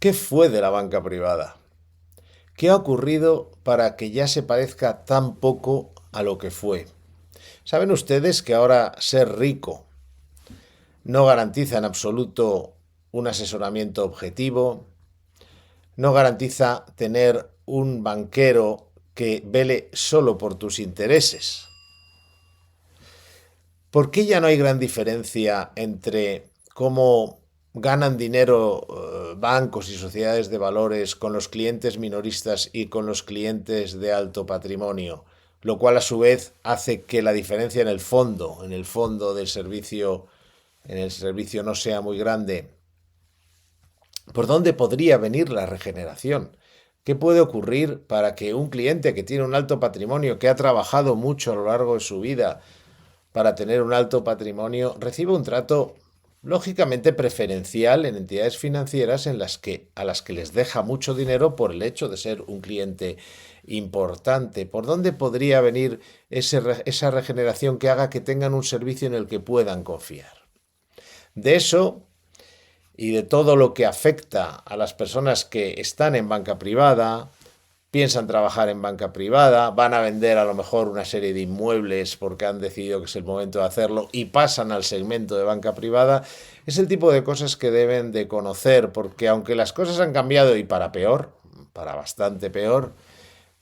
¿Qué fue de la banca privada? ¿Qué ha ocurrido para que ya se parezca tan poco a lo que fue? ¿Saben ustedes que ahora ser rico no garantiza en absoluto un asesoramiento objetivo? No garantiza tener un banquero que vele solo por tus intereses. ¿Por qué ya no hay gran diferencia entre cómo ganan dinero bancos y sociedades de valores con los clientes minoristas y con los clientes de alto patrimonio? Lo cual a su vez hace que la diferencia en el fondo del servicio, en el servicio no sea muy grande. ¿Por dónde podría venir la regeneración? ¿Qué puede ocurrir para que un cliente que tiene un alto patrimonio, que ha trabajado mucho a lo largo de su vida, para tener un alto patrimonio, recibe un trato lógicamente preferencial en entidades financieras a las que les deja mucho dinero por el hecho de ser un cliente importante? ¿Por dónde podría venir esa regeneración que haga que tengan un servicio en el que puedan confiar? De eso y de todo lo que afecta a las personas que están en banca privada, piensan trabajar en banca privada, van a vender a lo mejor una serie de inmuebles porque han decidido que es el momento de hacerlo y pasan al segmento de banca privada, es el tipo de cosas que deben de conocer, porque aunque las cosas han cambiado y para peor, para bastante peor,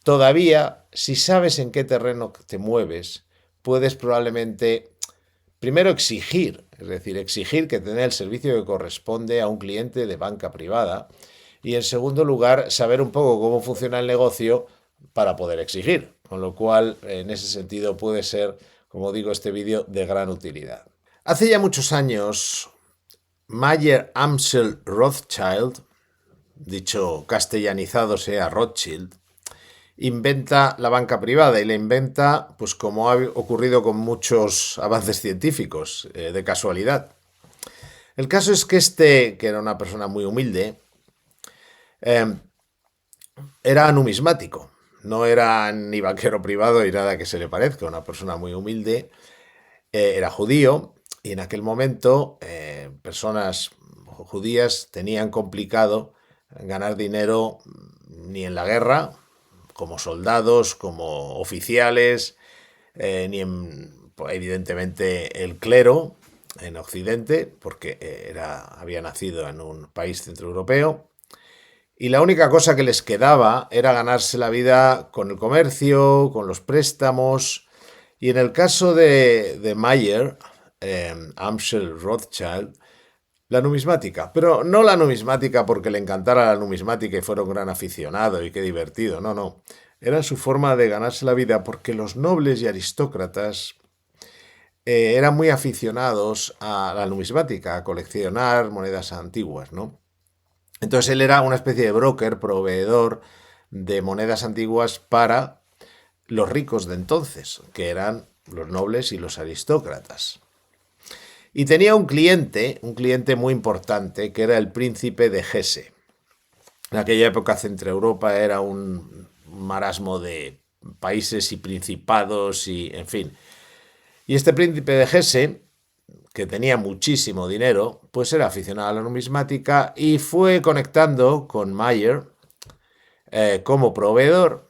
todavía si sabes en qué terreno te mueves, puedes probablemente primero exigir, es decir, exigir que tenga el servicio que corresponde a un cliente de banca privada, y en segundo lugar, saber un poco cómo funciona el negocio para poder exigir. Con lo cual, en ese sentido, puede ser, como digo, este vídeo de gran utilidad. Hace ya muchos años, Mayer Amschel Rothschild, dicho castellanizado sea Rothschild, inventa la banca privada y la inventa, pues como ha ocurrido con muchos avances científicos, de casualidad. El caso es que que era una persona muy humilde, eh, era numismático. No era ni banquero privado ni nada que se le parezca, una persona muy humilde. Era judío y en aquel momento personas judías tenían complicado ganar dinero ni en la guerra, como soldados, como oficiales, ni en, pues, evidentemente, el clero en Occidente, porque había nacido en un país centroeuropeo. Y la única cosa que les quedaba era ganarse la vida con el comercio, con los préstamos. Y en el caso de Mayer, Amschel Rothschild, la numismática. Pero no la numismática porque le encantara la numismática y fuera un gran aficionado y qué divertido. No, no. Era su forma de ganarse la vida porque los nobles y aristócratas eran muy aficionados a la numismática, a coleccionar monedas antiguas, ¿no? Entonces él era una especie de broker, proveedor de monedas antiguas para los ricos de entonces, que eran los nobles y los aristócratas. Y tenía un cliente muy importante, que era el príncipe de Hesse. En aquella época Centroeuropa era un marasmo de países y principados y, en fin. Y este príncipe de Hesse, que tenía muchísimo dinero, pues era aficionado a la numismática y fue conectando con Mayer como proveedor.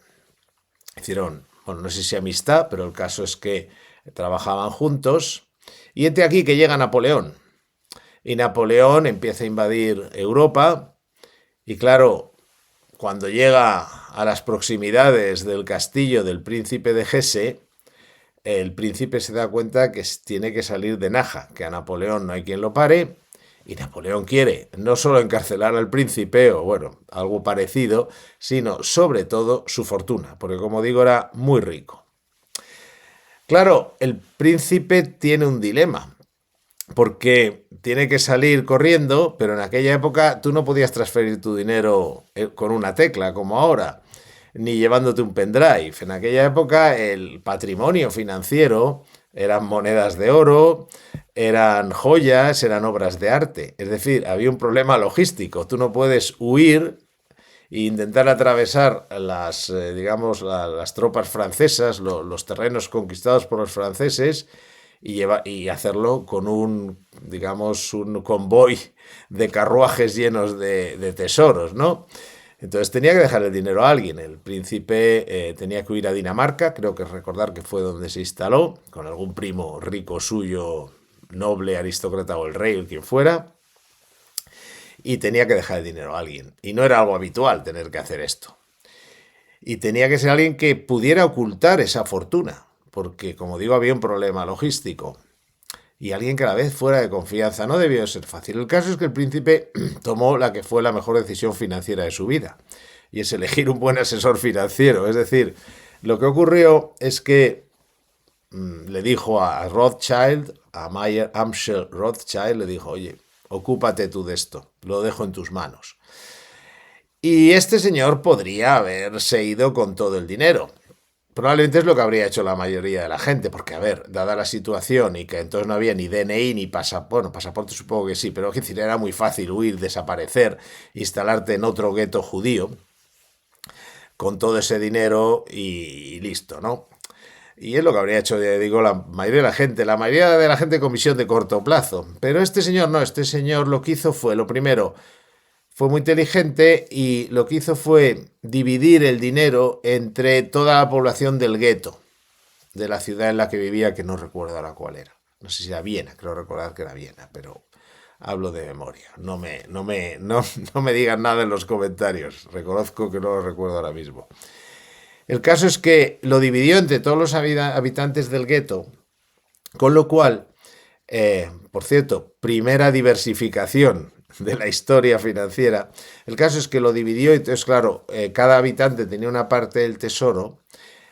Hicieron, bueno, no sé si amistad, pero el caso es que trabajaban juntos. Y entre aquí que llega Napoleón. Y Napoleón empieza a invadir Europa. Y claro, cuando llega a las proximidades del castillo del príncipe de Hesse, el príncipe se da cuenta que tiene que salir de Naja, que a Napoleón no hay quien lo pare, y Napoleón quiere no solo encarcelar al príncipe, o bueno, algo parecido, sino sobre todo su fortuna, porque como digo, era muy rico. Claro, el príncipe tiene un dilema, porque tiene que salir corriendo, pero en aquella época tú no podías transferir tu dinero con una tecla, como ahora, ni llevándote un pendrive. En aquella época el patrimonio financiero eran monedas de oro, eran joyas, eran obras de arte. Es decir, había un problema logístico. Tú no puedes huir e intentar atravesar digamos, las tropas francesas, los terrenos conquistados por los franceses, y hacerlo con digamos, un convoy de carruajes llenos de tesoros, ¿no? Entonces tenía que dejar el dinero a alguien. El príncipe tenía que ir a Dinamarca, creo que recordar que fue donde se instaló, con algún primo rico suyo, noble, aristócrata o el rey, o quien fuera, y tenía que dejar el dinero a alguien. Y no era algo habitual tener que hacer esto. Y tenía que ser alguien que pudiera ocultar esa fortuna, porque, como digo, había un problema logístico. Y alguien que a la vez fuera de confianza. No debió ser fácil. El caso es que el príncipe tomó la que fue la mejor decisión financiera de su vida, y es elegir un buen asesor financiero. Es decir, lo que ocurrió es que le dijo a Rothschild, a Mayer Amschel Rothschild, le dijo, oye, ocúpate tú de esto, lo dejo en tus manos. Y este señor podría haberse ido con todo el dinero. Probablemente es lo que habría hecho la mayoría de la gente, porque, a ver, dada la situación y que entonces no había ni DNI ni pasaporte, bueno, pasaporte supongo que sí, pero es decir, era muy fácil huir, desaparecer, instalarte en otro gueto judío con todo ese dinero y listo, ¿no? Y es lo que habría hecho, digo, la mayoría de la gente con visión de corto plazo. Pero este señor no, este señor lo que hizo fue, lo primero, fue muy inteligente y lo que hizo fue dividir el dinero entre toda la población del gueto, de la ciudad en la que vivía, que no recuerdo ahora cuál era. No sé si era Viena, creo recordar que era Viena, pero hablo de memoria. No me digan nada en los comentarios. Reconozco que no lo recuerdo ahora mismo. El caso es que lo dividió entre todos los habitantes del gueto, con lo cual, por cierto, primera diversificación de la historia financiera. El caso es que lo dividió y entonces, claro, cada habitante tenía una parte del tesoro.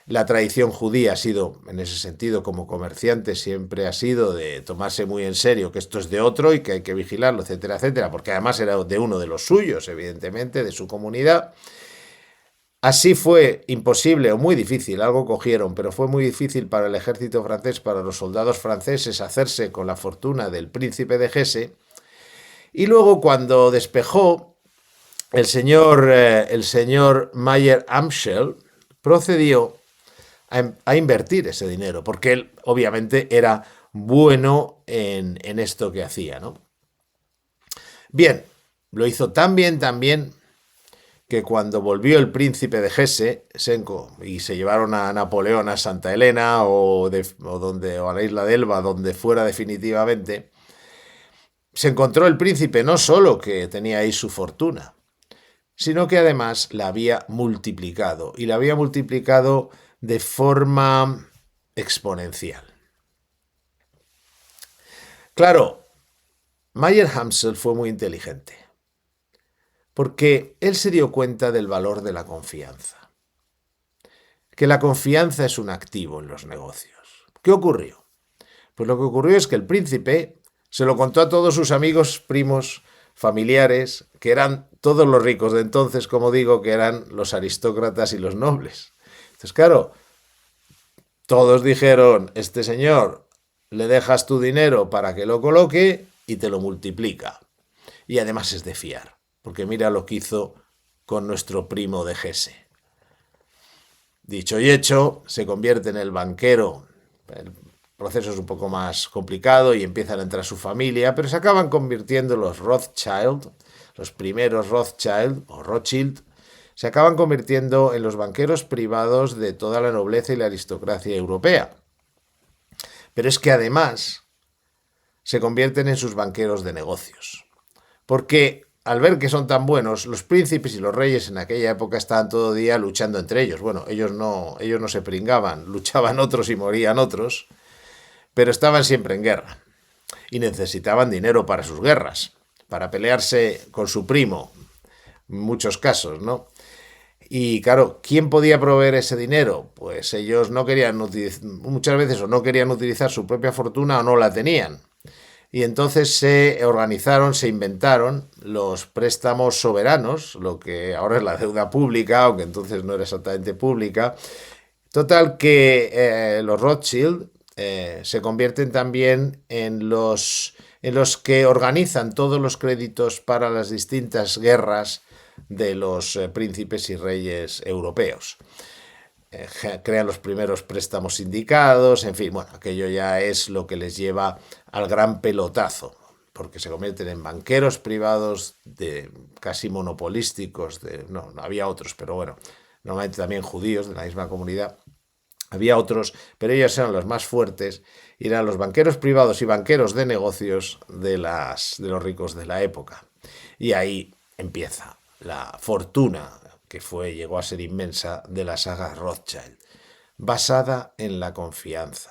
La tradición judía ha sido, en ese sentido, como comerciante, siempre ha sido de tomarse muy en serio que esto es de otro y que hay que vigilarlo, etcétera, etcétera, porque además era de uno de los suyos, evidentemente, de su comunidad. Así fue imposible o muy difícil, algo cogieron, pero fue muy difícil para el ejército francés, para los soldados franceses, hacerse con la fortuna del príncipe de Hesse. Y luego, cuando despejó, el señor Mayer Amschel procedió a invertir ese dinero, porque él obviamente era bueno en esto que hacía, ¿no? Bien, lo hizo tan bien, que cuando volvió el príncipe de Hesse, y se llevaron a Napoleón a Santa Elena o a la isla de Elba, donde fuera definitivamente, se encontró el príncipe no solo que tenía ahí su fortuna, sino que además la había multiplicado, y la había multiplicado de forma exponencial. Claro, Mayer Amschel fue muy inteligente, porque él se dio cuenta del valor de la confianza, que la confianza es un activo en los negocios. ¿Qué ocurrió? Pues lo que ocurrió es que el príncipe se lo contó a todos sus amigos, primos, familiares, que eran todos los ricos de entonces, como digo, que eran los aristócratas y los nobles. Entonces, claro, todos dijeron, este señor, le dejas tu dinero para que lo coloque y te lo multiplica. Y además es de fiar, porque mira lo que hizo con nuestro primo de Hesse. Dicho y hecho, se convierte en el banquero. El proceso es un poco más complicado y empiezan a entrar su familia, pero se acaban convirtiendo los Rothschild, los primeros Rothschild o Rothschild, se acaban convirtiendo en los banqueros privados de toda la nobleza y la aristocracia europea. Pero es que además se convierten en sus banqueros de negocios. Porque al ver que son tan buenos, los príncipes y los reyes en aquella época estaban todo el día luchando entre ellos. Bueno, ellos no se pringaban, luchaban otros y morían otros, pero estaban siempre en guerra. Y necesitaban dinero para sus guerras, para pelearse con su primo, en muchos casos, ¿no? Y claro, ¿quién podía proveer ese dinero? Pues ellos no querían muchas veces o no querían utilizar su propia fortuna o no la tenían. Y entonces se organizaron, se inventaron los préstamos soberanos, lo que ahora es la deuda pública, aunque entonces no era exactamente pública. Total que los Rothschild se convierten también en los que organizan todos los créditos para las distintas guerras de los príncipes y reyes europeos. crean los primeros préstamos sindicados, en fin, bueno, aquello ya es lo que les lleva al gran pelotazo, porque se convierten en banqueros privados casi monopolísticos, no había otros, pero bueno, normalmente también judíos de la misma comunidad. Había otros, pero ellos eran los más fuertes y eran los banqueros privados y banqueros de negocios de los ricos de la época. Y ahí empieza la fortuna llegó a ser inmensa de la saga Rothschild, basada en la confianza,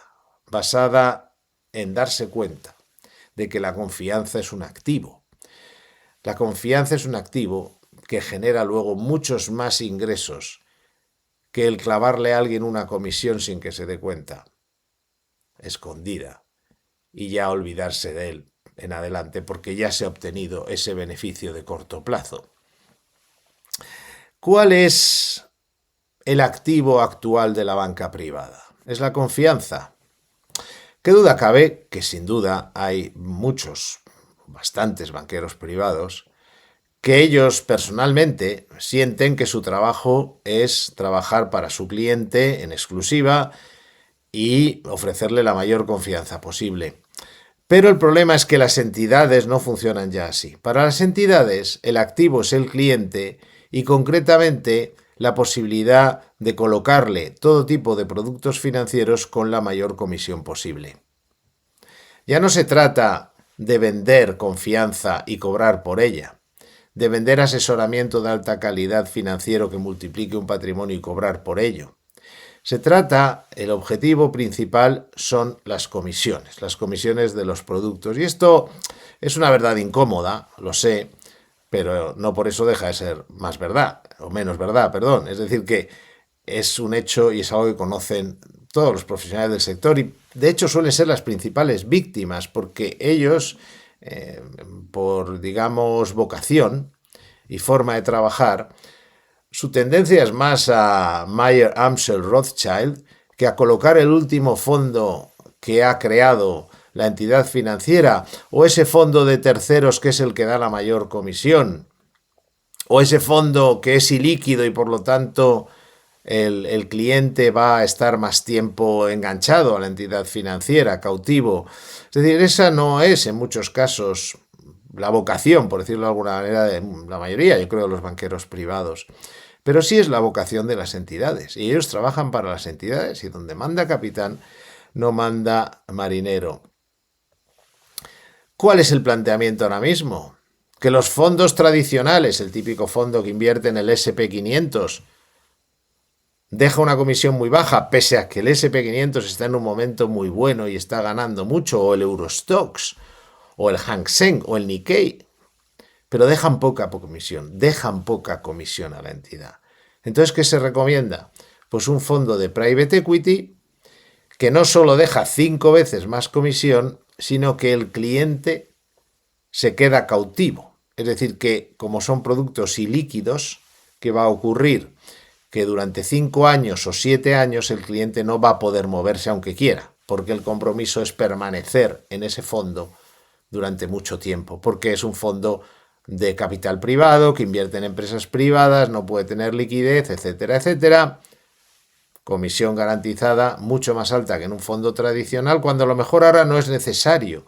basada en darse cuenta de que la confianza es un activo. La confianza es un activo que genera luego muchos más ingresos que el clavarle a alguien una comisión sin que se dé cuenta, escondida, y ya olvidarse de él en adelante porque ya se ha obtenido ese beneficio de corto plazo. ¿Cuál es el activo actual de la banca privada? ¿Es la confianza? ¿Qué duda cabe que sin duda hay bastantes banqueros privados que ellos personalmente sienten que su trabajo es trabajar para su cliente en exclusiva y ofrecerle la mayor confianza posible? Pero el problema es que las entidades no funcionan ya así. Para las entidades, el activo es el cliente y concretamente la posibilidad de colocarle todo tipo de productos financieros con la mayor comisión posible. Ya no se trata de vender confianza y cobrar por ella, de vender asesoramiento de alta calidad financiero que multiplique un patrimonio y cobrar por ello. El objetivo principal son las comisiones de los productos. Y esto es una verdad incómoda, lo sé, pero no por eso deja de ser más verdad, o menos verdad, perdón. Es decir, que es un hecho y es algo que conocen todos los profesionales del sector y de hecho suelen ser las principales víctimas porque ellos, por digamos vocación y forma de trabajar, su tendencia es más a Mayer Amschel Rothschild que a colocar el último fondo que ha creado la entidad financiera o ese fondo de terceros que es el que da la mayor comisión o ese fondo que es ilíquido y por lo tanto el cliente va a estar más tiempo enganchado a la entidad financiera, cautivo. Es decir, esa no es en muchos casos la vocación, por decirlo de alguna manera, de la mayoría, yo creo, de los banqueros privados. Pero sí es la vocación de las entidades. Y ellos trabajan para las entidades y donde manda capitán, no manda marinero. ¿Cuál es el planteamiento ahora mismo? Que los fondos tradicionales, el típico fondo que invierte en el SP500, deja una comisión muy baja, pese a que el SP500 está en un momento muy bueno y está ganando mucho, o el Eurostoxx, o el Hang Seng, o el Nikkei, pero dejan poca comisión a la entidad. Entonces, ¿qué se recomienda? Pues un fondo de private equity que no solo deja 5 veces más comisión, sino que el cliente se queda cautivo. Es decir, que como son productos ilíquidos, ¿qué va a ocurrir? Que durante 5 años o 7 años el cliente no va a poder moverse aunque quiera, porque el compromiso es permanecer en ese fondo durante mucho tiempo, porque es un fondo de capital privado que invierte en empresas privadas, no puede tener liquidez, etcétera, etcétera. Comisión garantizada mucho más alta que en un fondo tradicional, cuando a lo mejor ahora no es necesario,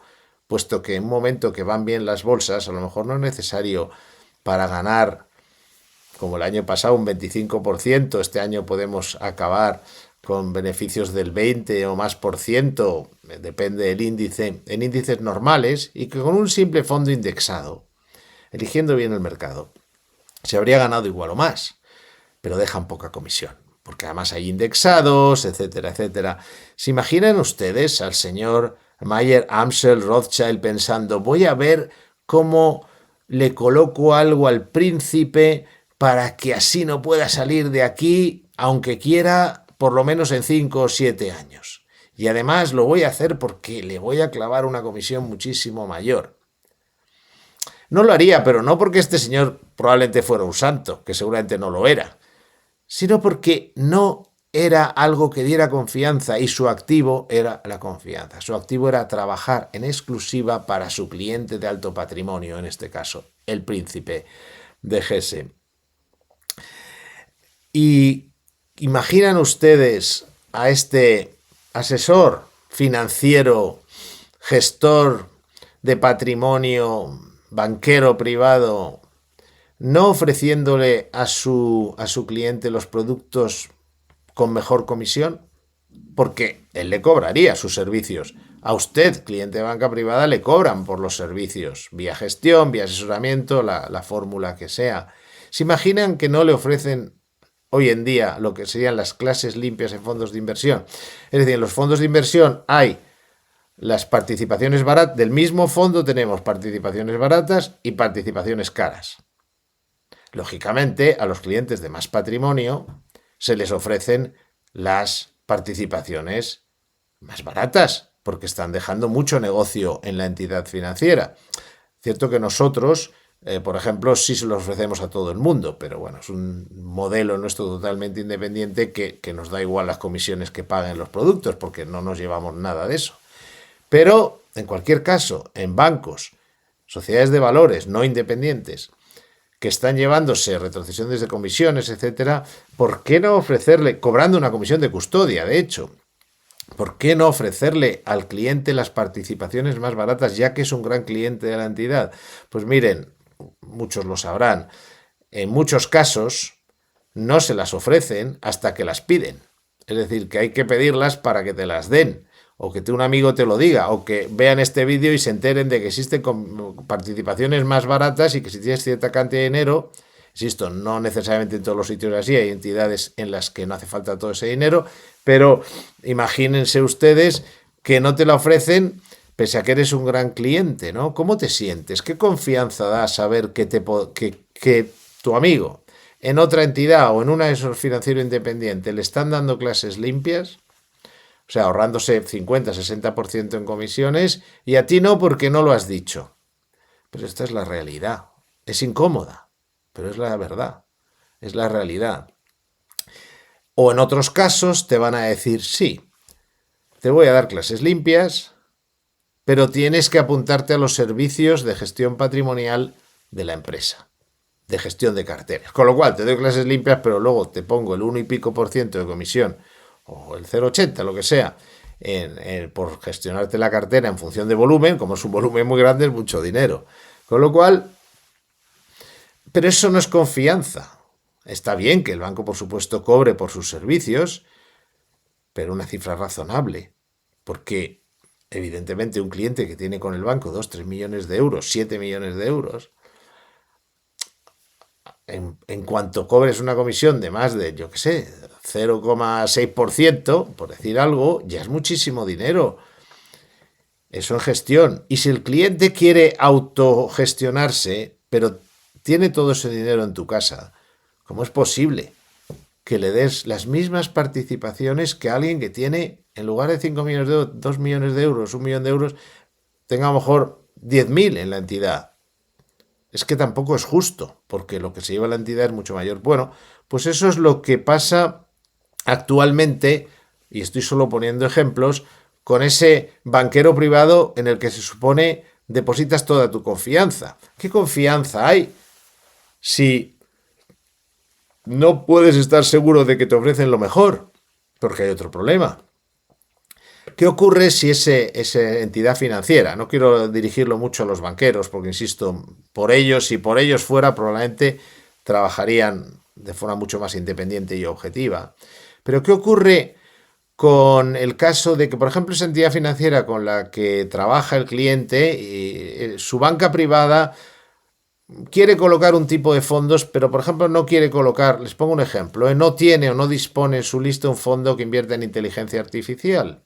puesto que en un momento que van bien las bolsas, a lo mejor no es necesario para ganar, como el año pasado, un 25%, este año podemos acabar con beneficios del 20 o más por ciento, depende del índice, en índices normales, y que con un simple fondo indexado, eligiendo bien el mercado, se habría ganado igual o más, pero dejan poca comisión, porque además hay indexados, etcétera, etcétera. ¿Se imaginan ustedes al señor Mayer Amschel Rothschild pensando, voy a ver cómo le coloco algo al príncipe para que así no pueda salir de aquí, aunque quiera, por lo menos en 5 o 7 años? Y además lo voy a hacer porque le voy a clavar una comisión muchísimo mayor. No lo haría, pero no porque este señor probablemente fuera un santo, que seguramente no lo era, sino porque no era algo que diera confianza y su activo era la confianza. Su activo era trabajar en exclusiva para su cliente de alto patrimonio, en este caso, el príncipe de Hesse. Y ¿Imaginan ustedes a este asesor financiero, gestor de patrimonio, banquero privado, no ofreciéndole a su cliente los productos con mejor comisión? Porque él le cobraría sus servicios. A usted, cliente de banca privada, le cobran por los servicios, vía gestión, vía asesoramiento, la fórmula que sea. ¿Se imaginan que no le ofrecen hoy en día lo que serían las clases limpias en fondos de inversión? Es decir, en los fondos de inversión hay las participaciones baratas. Del mismo fondo tenemos participaciones baratas y participaciones caras. Lógicamente, a los clientes de más patrimonio se les ofrecen las participaciones más baratas, porque están dejando mucho negocio en la entidad financiera. Cierto que nosotros, por ejemplo, sí se lo ofrecemos a todo el mundo, pero bueno, es un modelo nuestro totalmente independiente que nos da igual las comisiones que paguen los productos, porque no nos llevamos nada de eso. Pero, en cualquier caso, en bancos, sociedades de valores no independientes, que están llevándose retrocesiones de comisiones, etcétera, ¿por qué no ofrecerle, cobrando una comisión de custodia, de hecho, ¿por qué no ofrecerle al cliente las participaciones más baratas, ya que es un gran cliente de la entidad? Pues miren, muchos lo sabrán, en muchos casos no se las ofrecen hasta que las piden. Es decir, que hay que pedirlas para que te las den, o que un amigo te lo diga, o que vean este vídeo y se enteren de que existen participaciones más baratas y que si tienes cierta cantidad de dinero, insisto, no necesariamente en todos los sitios así, hay entidades en las que no hace falta todo ese dinero, pero imagínense ustedes que no te la ofrecen pese a que eres un gran cliente, ¿no? ¿Cómo te sientes? ¿Qué confianza da saber que tu amigo en otra entidad o en un asesor financiero independiente le están dando clases limpias? O sea, ahorrándose 50-60% en comisiones, y a ti no porque no lo has dicho. Pero esta es la realidad. Es incómoda, pero es la verdad. Es la realidad. O en otros casos te van a decir, sí, te voy a dar clases limpias, pero tienes que apuntarte a los servicios de gestión patrimonial de la empresa, de gestión de carteras. Con lo cual, te doy clases limpias, pero luego te pongo el 1 y pico por ciento de comisión, o el 0,80, lo que sea, por gestionarte la cartera en función de volumen. Como es un volumen muy grande, es mucho dinero. Con lo cual, pero eso no es confianza. Está bien que el banco, por supuesto, cobre por sus servicios, pero una cifra razonable, porque evidentemente un cliente que tiene con el banco 2-3 millones de euros, 7 millones de euros, en cuanto cobres una comisión de más de, yo qué sé, 0,6%, por decir algo, ya es muchísimo dinero. Eso en gestión. Y si el cliente quiere autogestionarse, pero tiene todo ese dinero en tu casa, ¿cómo es posible que le des las mismas participaciones que alguien que tiene, en lugar de 5 millones de euros, 2 millones de euros, 1 millón de euros, tenga a lo mejor 10.000 en la entidad? Es que tampoco es justo, porque lo que se lleva la entidad es mucho mayor. Bueno, pues eso es lo que pasa actualmente, y estoy solo poniendo ejemplos, con ese banquero privado en el que se supone depositas toda tu confianza. ¿Qué confianza hay si no puedes estar seguro de que te ofrecen lo mejor? Porque hay otro problema. ¿Qué ocurre si esa entidad financiera? No quiero dirigirlo mucho a los banqueros, porque insisto, si por ellos fuera, probablemente trabajarían de forma mucho más independiente y objetiva. Pero ¿qué ocurre con el caso de que, por ejemplo, esa entidad financiera con la que trabaja el cliente, su banca privada quiere colocar un tipo de fondos, pero por ejemplo no quiere colocar, les pongo un ejemplo, no tiene o no dispone en su lista un fondo que invierta en inteligencia artificial,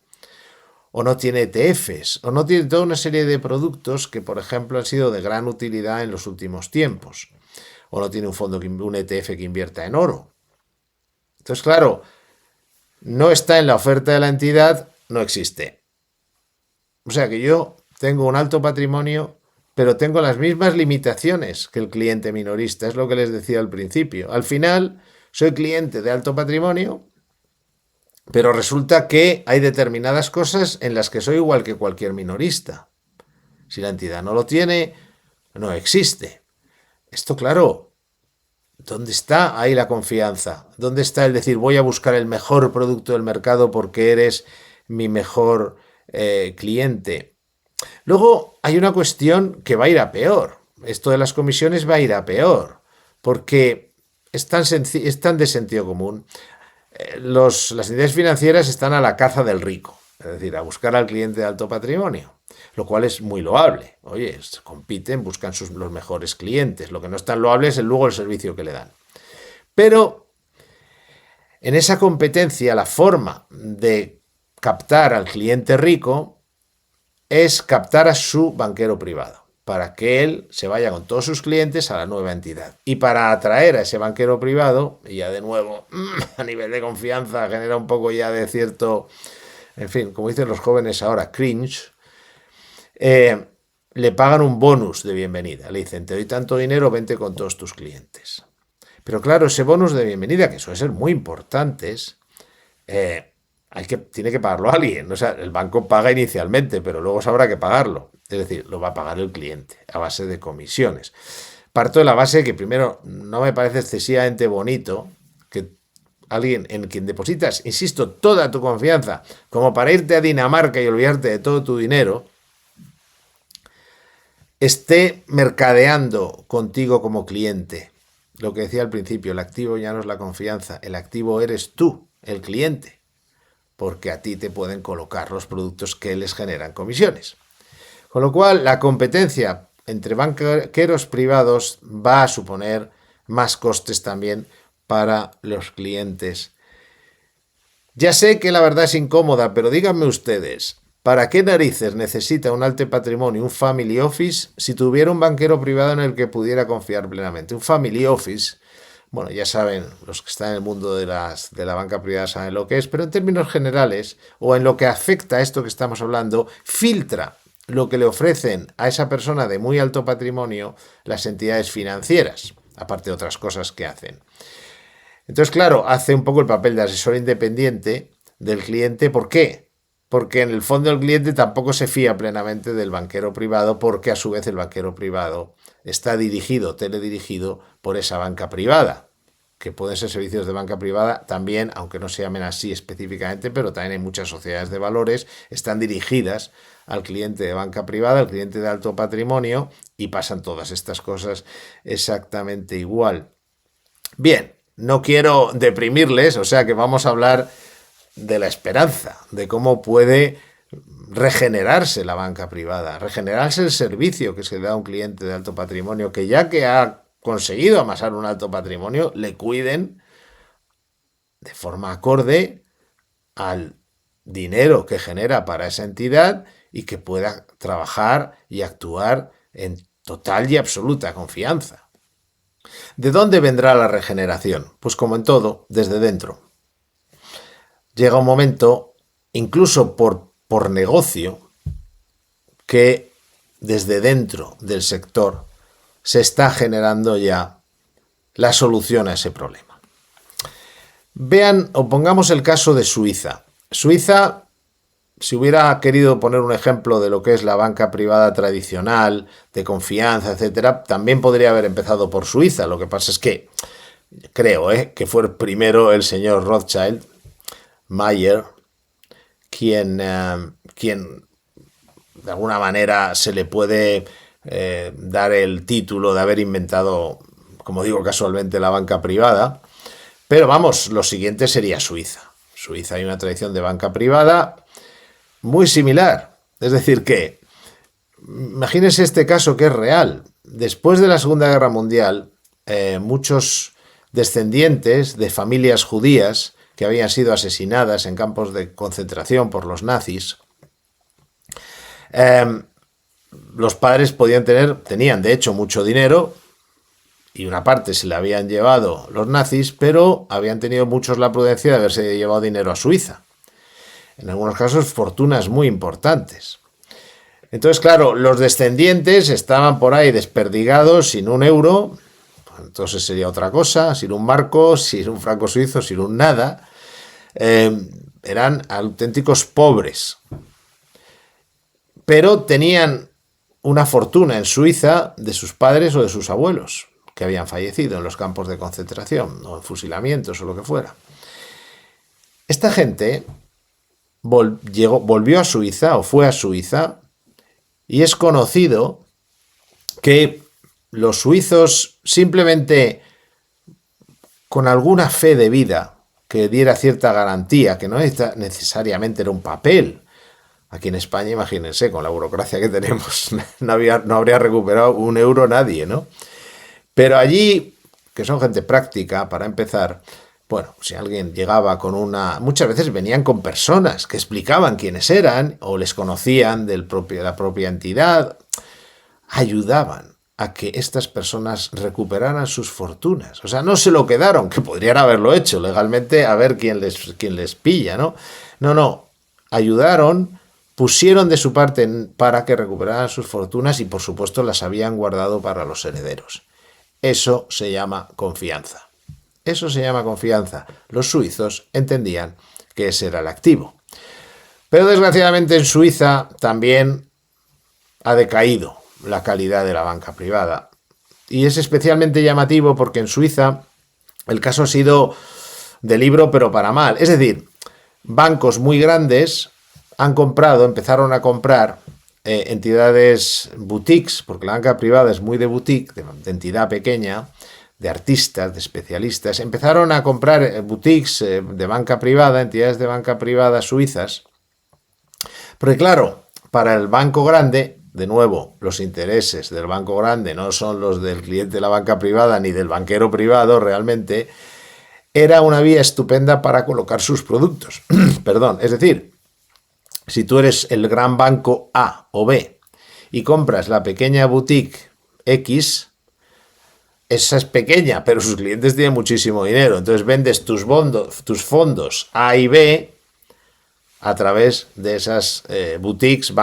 o no tiene ETFs, o no tiene toda una serie de productos que, por ejemplo, han sido de gran utilidad en los últimos tiempos, o no tiene un ETF que invierta en oro. Entonces, claro, no está en la oferta de la entidad, no existe. O sea que yo tengo un alto patrimonio, pero tengo las mismas limitaciones que el cliente minorista, es lo que les decía al principio. Al final, soy cliente de alto patrimonio, pero resulta que hay determinadas cosas en las que soy igual que cualquier minorista. Si la entidad no lo tiene, no existe. Esto, claro, ¿Dónde está ahí la confianza? ¿Dónde está el decir voy a buscar el mejor producto del mercado porque eres mi mejor cliente? Luego hay una cuestión que va a ir a peor. Esto de las comisiones va a ir a peor, porque es tan de sentido común. Las entidades financieras están a la caza del rico, es decir, a buscar al cliente de alto patrimonio, lo cual es muy loable. Oye, compiten, buscan los mejores clientes. Lo que no es tan loable es luego el servicio que le dan. Pero en esa competencia, la forma de captar al cliente rico es captar a su banquero privado, para que él se vaya con todos sus clientes a la nueva entidad. Y para atraer a ese banquero privado, y ya de nuevo, a nivel de confianza, genera un poco ya de cierto, en fin, como dicen los jóvenes ahora, cringe, le pagan un bonus de bienvenida. Le dicen, te doy tanto dinero, vente con todos tus clientes. Pero claro, ese bonus de bienvenida, que suele ser muy importante, tiene que pagarlo alguien. O sea, el banco paga inicialmente, pero luego sabrá que pagarlo. Es decir, lo va a pagar el cliente a base de comisiones. Parto de la base que primero no me parece excesivamente bonito que alguien en quien depositas, insisto, toda tu confianza, como para irte a Dinamarca y olvidarte de todo tu dinero, esté mercadeando contigo como cliente. Lo que decía al principio, el activo ya no es la confianza, el activo eres tú, el cliente, porque a ti te pueden colocar los productos que les generan comisiones. Con lo cual, la competencia entre banqueros privados va a suponer más costes también para los clientes. Ya sé que la verdad es incómoda, pero díganme ustedes, ¿para qué narices necesita un alto patrimonio, un family office, si tuviera un banquero privado en el que pudiera confiar plenamente? Un family office, bueno, ya saben, los que están en el mundo de la banca privada saben lo que es, pero en términos generales, o en lo que afecta a esto que estamos hablando, filtra lo que le ofrecen a esa persona de muy alto patrimonio las entidades financieras, aparte de otras cosas que hacen. Entonces, claro, hace un poco el papel de asesor independiente del cliente. ¿Por qué? Porque en el fondo el cliente tampoco se fía plenamente del banquero privado, porque a su vez el banquero privado está teledirigido por esa banca privada, que pueden ser servicios de banca privada también, aunque no se llamen así específicamente, pero también hay muchas sociedades de valores, están dirigidas al cliente de banca privada, al cliente de alto patrimonio, y pasan todas estas cosas exactamente igual. Bien, no quiero deprimirles, o sea que vamos a hablar de la esperanza, de cómo puede regenerarse la banca privada, regenerarse el servicio que se le da a un cliente de alto patrimonio, que ya que ha conseguido amasar un alto patrimonio, le cuiden de forma acorde al dinero que genera para esa entidad y que pueda trabajar y actuar en total y absoluta confianza. ¿De dónde vendrá la regeneración? Pues como en todo, desde dentro. Llega un momento, incluso por negocio, que desde dentro del sector se está generando ya la solución a ese problema. Vean o pongamos el caso de Suiza. Suiza, si hubiera querido poner un ejemplo de lo que es la banca privada tradicional, de confianza, etcétera, también podría haber empezado por Suiza. Lo que pasa es que creo que fue primero el señor Rothschild, Mayer, quien de alguna manera se le puede dar el título de haber inventado, como digo casualmente, la banca privada. Pero vamos, lo siguiente sería Suiza. Suiza hay una tradición de banca privada muy similar. Es decir que, imagínense este caso que es real. Después de la Segunda Guerra Mundial, muchos descendientes de familias judías que habían sido asesinadas en campos de concentración por los nazis, los padres tenían de hecho mucho dinero, y una parte se la habían llevado los nazis, pero habían tenido muchos la prudencia de haberse llevado dinero a Suiza. En algunos casos, fortunas muy importantes. Entonces, claro, los descendientes estaban por ahí desperdigados sin un euro, entonces sería otra cosa, sin un marco, sin un franco suizo, sin un nada. Eran auténticos pobres. Pero tenían una fortuna en Suiza de sus padres o de sus abuelos. que habían fallecido en los campos de concentración o en fusilamientos o lo que fuera. Esta gente volvió a Suiza o fue a Suiza y es conocido que los suizos simplemente con alguna fe de vida que diera cierta garantía, que no necesariamente era un papel. Aquí en España, imagínense, con la burocracia que tenemos, no habría recuperado un euro nadie, ¿no? Pero allí, que son gente práctica, para empezar, bueno, si alguien llegaba con una... Muchas veces venían con personas que explicaban quiénes eran o les conocían de la propia entidad, ayudaban a que estas personas recuperaran sus fortunas. O sea, no se lo quedaron, que podrían haberlo hecho legalmente, a ver quién les pilla, ¿no? No, ayudaron, pusieron de su parte para que recuperaran sus fortunas y, por supuesto, las habían guardado para los herederos. Eso se llama confianza. Eso se llama confianza. Los suizos entendían que ese era el activo. Pero desgraciadamente en Suiza también ha decaído la calidad de la banca privada. Y es especialmente llamativo porque en Suiza el caso ha sido de libro pero para mal. Es decir, bancos muy grandes empezaron a comprar entidades boutiques, porque la banca privada es muy de boutique, de entidad pequeña, de artistas, de especialistas. Empezaron a comprar boutiques de banca privada, entidades de banca privada suizas, porque claro, para el banco grande, de nuevo, los intereses del banco grande no son los del cliente de la banca privada ni del banquero privado realmente, era una vía estupenda para colocar sus productos. Perdón, es decir, si tú eres el gran banco A o B y compras la pequeña boutique X, esa es pequeña, pero sus clientes tienen muchísimo dinero. Entonces vendes tus fondos A y B a través de esas boutiques,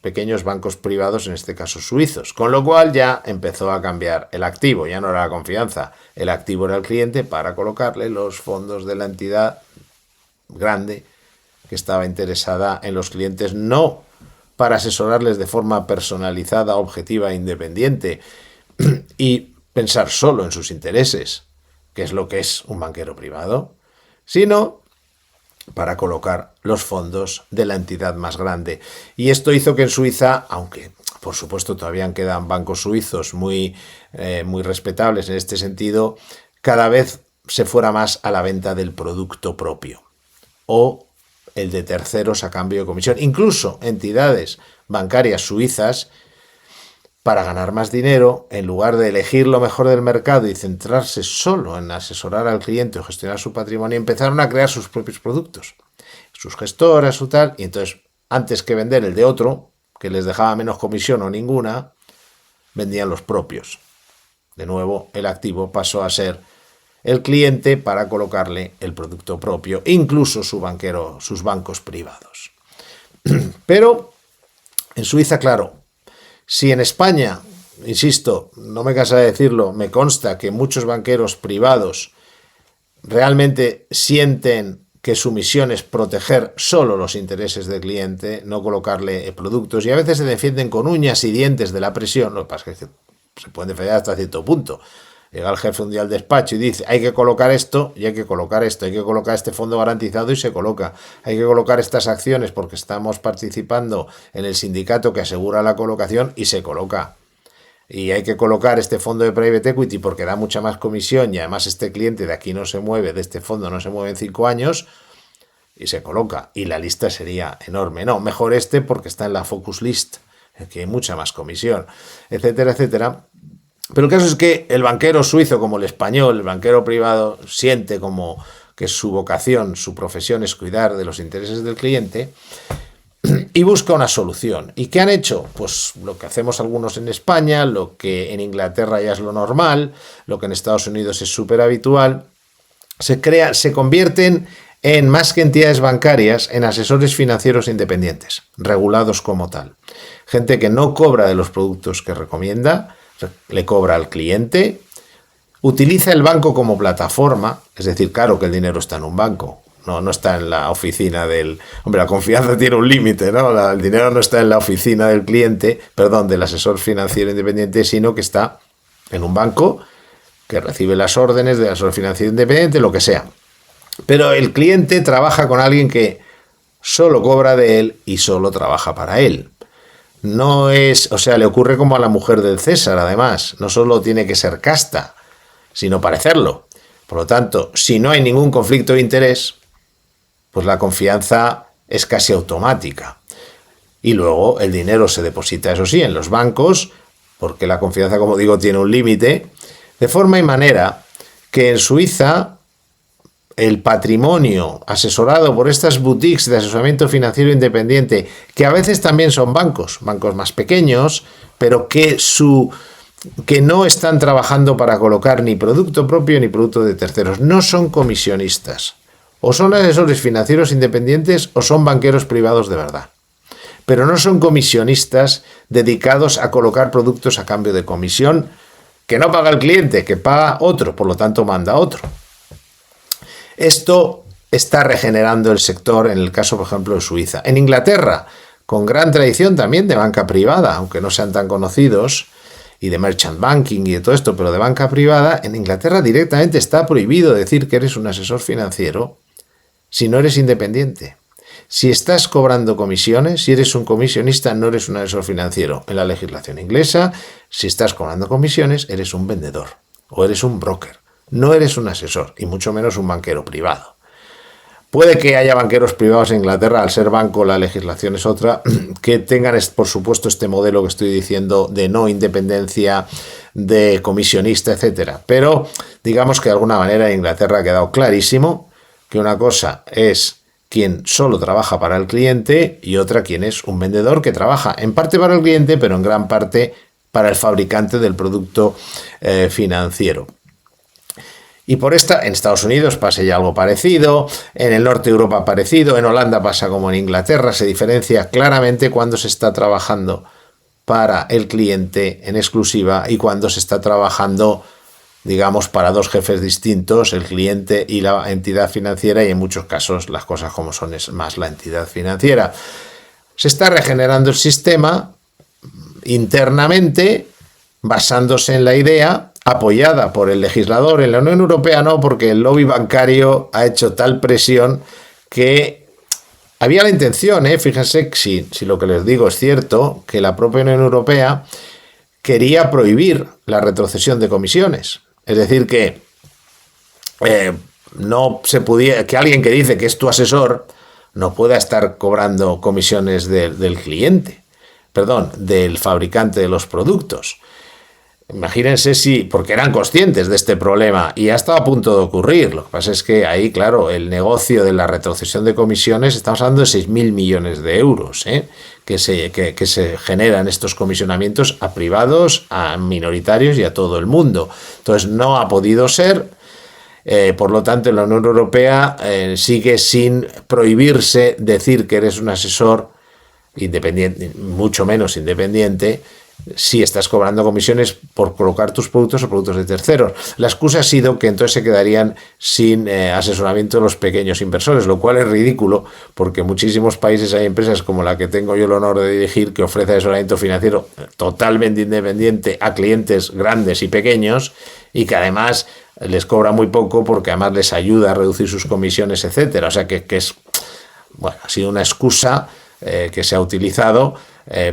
pequeños bancos privados, en este caso suizos. Con lo cual ya empezó a cambiar el activo, ya no era la confianza. El activo era el cliente para colocarle los fondos de la entidad grande que estaba interesada en los clientes, no para asesorarles de forma personalizada, objetiva e independiente y pensar solo en sus intereses, que es lo que es un banquero privado, sino para colocar los fondos de la entidad más grande. Y esto hizo que en Suiza, aunque por supuesto todavía quedan bancos suizos muy respetables en este sentido, cada vez se fuera más a la venta del producto propio o el de terceros a cambio de comisión. Incluso entidades bancarias suizas, para ganar más dinero, en lugar de elegir lo mejor del mercado y centrarse solo en asesorar al cliente o gestionar su patrimonio, empezaron a crear sus propios productos, sus gestoras, su tal, y entonces, antes que vender el de otro, que les dejaba menos comisión o ninguna, vendían los propios. De nuevo, el activo pasó a ser el cliente para colocarle el producto propio, incluso sus bancos privados. Pero en Suiza, claro, si en España, insisto, no me cansaré de decirlo, me consta que muchos banqueros privados realmente sienten que su misión es proteger solo los intereses del cliente, no colocarle productos, y a veces se defienden con uñas y dientes de la presión. Lo que pasa es que se pueden defender hasta cierto punto. Llega el jefe un día al despacho y dice, hay que colocar esto y hay que colocar esto, hay que colocar este fondo garantizado y se coloca, hay que colocar estas acciones porque estamos participando en el sindicato que asegura la colocación y se coloca. Y hay que colocar este fondo de private equity porque da mucha más comisión y además este cliente de aquí no se mueve, de este fondo no se mueve en 5 años y se coloca. Y la lista sería enorme. No, mejor este porque está en la focus list, que hay mucha más comisión, etcétera, etcétera. Pero el caso es que el banquero suizo, como el español, el banquero privado, siente como que su vocación, su profesión es cuidar de los intereses del cliente y busca una solución. ¿Y qué han hecho? Pues lo que hacemos algunos en España, lo que en Inglaterra ya es lo normal, lo que en Estados Unidos es súper habitual. Se convierten en, más que entidades bancarias, en asesores financieros independientes, regulados como tal. Gente que no cobra de los productos que recomienda, le cobra al cliente, utiliza el banco como plataforma, es decir, claro que el dinero está en un banco, no está en la oficina del... Hombre, la confianza tiene un límite, ¿no? El dinero no está en la oficina del cliente, del asesor financiero independiente, sino que está en un banco que recibe las órdenes del asesor financiero independiente, lo que sea. Pero el cliente trabaja con alguien que solo cobra de él y solo trabaja para él. No es, o sea, le ocurre como a la mujer del César, además. No solo tiene que ser casta, sino parecerlo. Por lo tanto, si no hay ningún conflicto de interés, pues la confianza es casi automática. Y luego el dinero se deposita, eso sí, en los bancos, porque la confianza, como digo, tiene un límite, de forma y manera que en Suiza el patrimonio asesorado por estas boutiques de asesoramiento financiero independiente, que a veces también son bancos más pequeños, pero que no están trabajando para colocar ni producto propio ni producto de terceros, no son comisionistas. O son asesores financieros independientes o son banqueros privados de verdad. Pero no son comisionistas dedicados a colocar productos a cambio de comisión que no paga el cliente, que paga otro, por lo tanto manda otro. Esto está regenerando el sector en el caso, por ejemplo, de Suiza. En Inglaterra, con gran tradición también de banca privada, aunque no sean tan conocidos, y de merchant banking y de todo esto, pero de banca privada, en Inglaterra directamente está prohibido decir que eres un asesor financiero si no eres independiente. Si estás cobrando comisiones, si eres un comisionista, no eres un asesor financiero. En la legislación inglesa, si estás cobrando comisiones, eres un vendedor o eres un broker. No eres un asesor y mucho menos un banquero privado. Puede que haya banqueros privados en Inglaterra, al ser banco la legislación es otra, que tengan, por supuesto, este modelo que estoy diciendo de no independencia, de comisionista, etcétera. Pero digamos que de alguna manera en Inglaterra ha quedado clarísimo que una cosa es quien solo trabaja para el cliente y otra quien es un vendedor que trabaja en parte para el cliente, pero en gran parte para el fabricante del producto financiero. Y en Estados Unidos pasa ya algo parecido, en el norte de Europa parecido, en Holanda pasa como en Inglaterra, se diferencia claramente cuando se está trabajando para el cliente en exclusiva y cuando se está trabajando, digamos, para dos jefes distintos, el cliente y la entidad financiera, y en muchos casos las cosas como son es más la entidad financiera. Se está regenerando el sistema internamente basándose en la idea apoyada por el legislador. En la Unión Europea no, porque el lobby bancario ha hecho tal presión que había la intención, fíjense si lo que les digo es cierto, que la propia Unión Europea quería prohibir la retrocesión de comisiones. Es decir, que no se pudiera, que alguien que dice que es tu asesor no pueda estar cobrando comisiones del cliente, del fabricante de los productos. Imagínense porque eran conscientes de este problema y ya estaba a punto de ocurrir. Lo que pasa es que ahí, claro, el negocio de la retrocesión de comisiones, estamos hablando de 6.000 millones de euros, que se generan estos comisionamientos a privados, a minoritarios y a todo el mundo. Entonces no ha podido ser, por lo tanto en la Unión Europea sigue sin prohibirse decir que eres un asesor independiente, mucho menos independiente, si estás cobrando comisiones por colocar tus productos o productos de terceros. La excusa ha sido que entonces se quedarían sin asesoramiento de los pequeños inversores, lo cual es ridículo porque en muchísimos países hay empresas como la que tengo yo el honor de dirigir que ofrece asesoramiento financiero totalmente independiente a clientes grandes y pequeños y que además les cobra muy poco porque además les ayuda a reducir sus comisiones, etcétera. O sea que es, bueno, ha sido una excusa que se ha utilizado.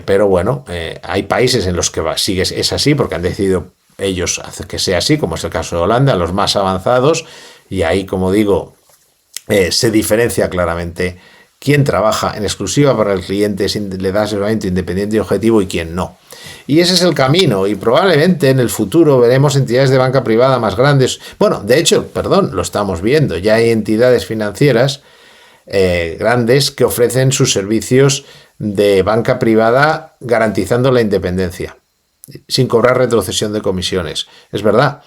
Pero bueno, hay países en los que es así porque han decidido ellos hacer que sea así, como es el caso de Holanda, los más avanzados, y ahí, como digo, se diferencia claramente quién trabaja en exclusiva para el cliente, le da asesoramiento independiente y objetivo y quién no. Y ese es el camino y probablemente en el futuro veremos entidades de banca privada más grandes. Bueno, de hecho, lo estamos viendo, ya hay entidades financieras grandes que ofrecen sus servicios de banca privada garantizando la independencia, sin cobrar retrocesión de comisiones. Es verdad.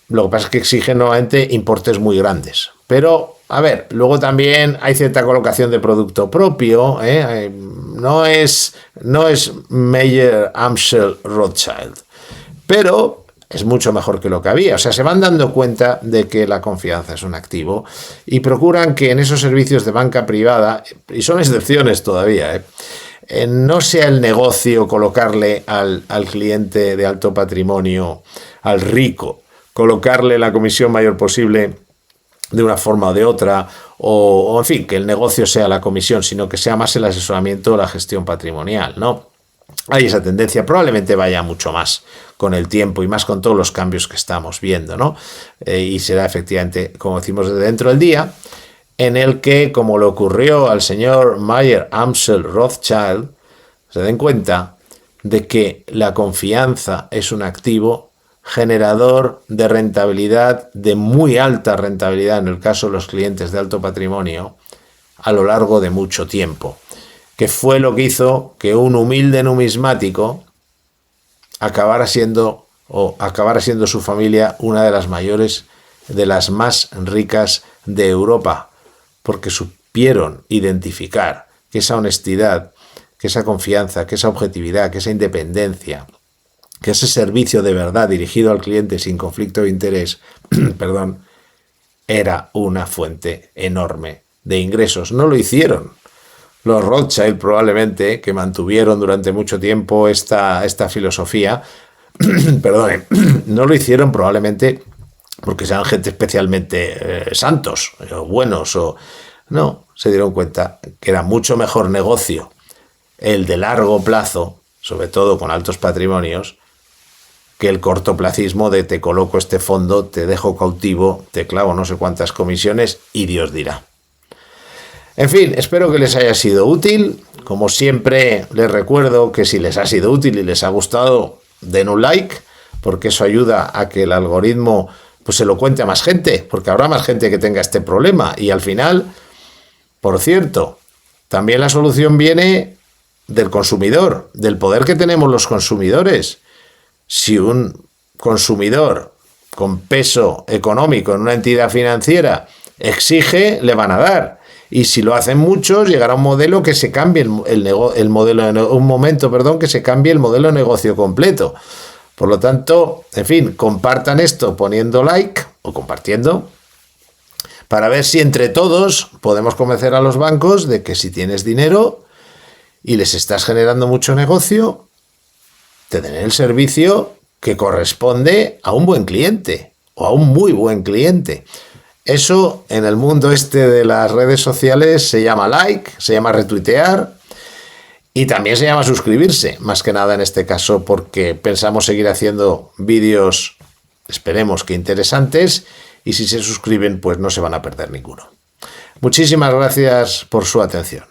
Lo que pasa es que exigen nuevamente importes muy grandes. Pero, a ver, luego también hay cierta colocación de producto propio. No es Mayer, Amschel, Rothschild. Pero es mucho mejor que lo que había. O sea, se van dando cuenta de que la confianza es un activo y procuran que en esos servicios de banca privada, y son excepciones todavía, no sea el negocio colocarle al cliente de alto patrimonio, al rico, colocarle la comisión mayor posible de una forma o de otra, o en fin, que el negocio sea la comisión, sino que sea más el asesoramiento o la gestión patrimonial, ¿no? Hay esa tendencia, probablemente vaya mucho más con el tiempo y más con todos los cambios que estamos viendo, ¿no? Y será efectivamente, como decimos, desde dentro del día, en el que, como le ocurrió al señor Mayer Amschel Rothschild, se den cuenta de que la confianza es un activo generador de rentabilidad, de muy alta rentabilidad en el caso de los clientes de alto patrimonio, a lo largo de mucho tiempo, que fue lo que hizo que un humilde numismático acabara siendo su familia una de las mayores, de las más ricas de Europa, porque supieron identificar que esa honestidad, que esa confianza, que esa objetividad, que esa independencia, que ese servicio de verdad dirigido al cliente sin conflicto de interés, perdón, era una fuente enorme de ingresos. No lo hicieron los Rothschild, probablemente, que mantuvieron durante mucho tiempo esta filosofía, perdón, no lo hicieron probablemente porque sean gente especialmente santos o buenos, o no, se dieron cuenta que era mucho mejor negocio el de largo plazo, sobre todo con altos patrimonios, que el cortoplacismo de te coloco este fondo, te dejo cautivo, te clavo no sé cuántas comisiones y Dios dirá. En fin, espero que les haya sido útil. Como siempre, les recuerdo que si les ha sido útil y les ha gustado, den un like, porque eso ayuda a que el algoritmo pues se lo cuente a más gente, porque habrá más gente que tenga este problema. Y al final, por cierto, también la solución viene del consumidor, del poder que tenemos los consumidores. Si un consumidor con peso económico en una entidad financiera exige, le van a dar. Y si lo hacen muchos, llegará un modelo que se cambie que se cambie el modelo de negocio completo. Por lo tanto, en fin, compartan esto poniendo like o compartiendo para ver si entre todos podemos convencer a los bancos de que si tienes dinero y les estás generando mucho negocio, te den el servicio que corresponde a un buen cliente o a un muy buen cliente. Eso en el mundo este de las redes sociales se llama like, se llama retuitear y también se llama suscribirse, más que nada en este caso porque pensamos seguir haciendo vídeos, esperemos que interesantes, y si se suscriben pues no se van a perder ninguno. Muchísimas gracias por su atención.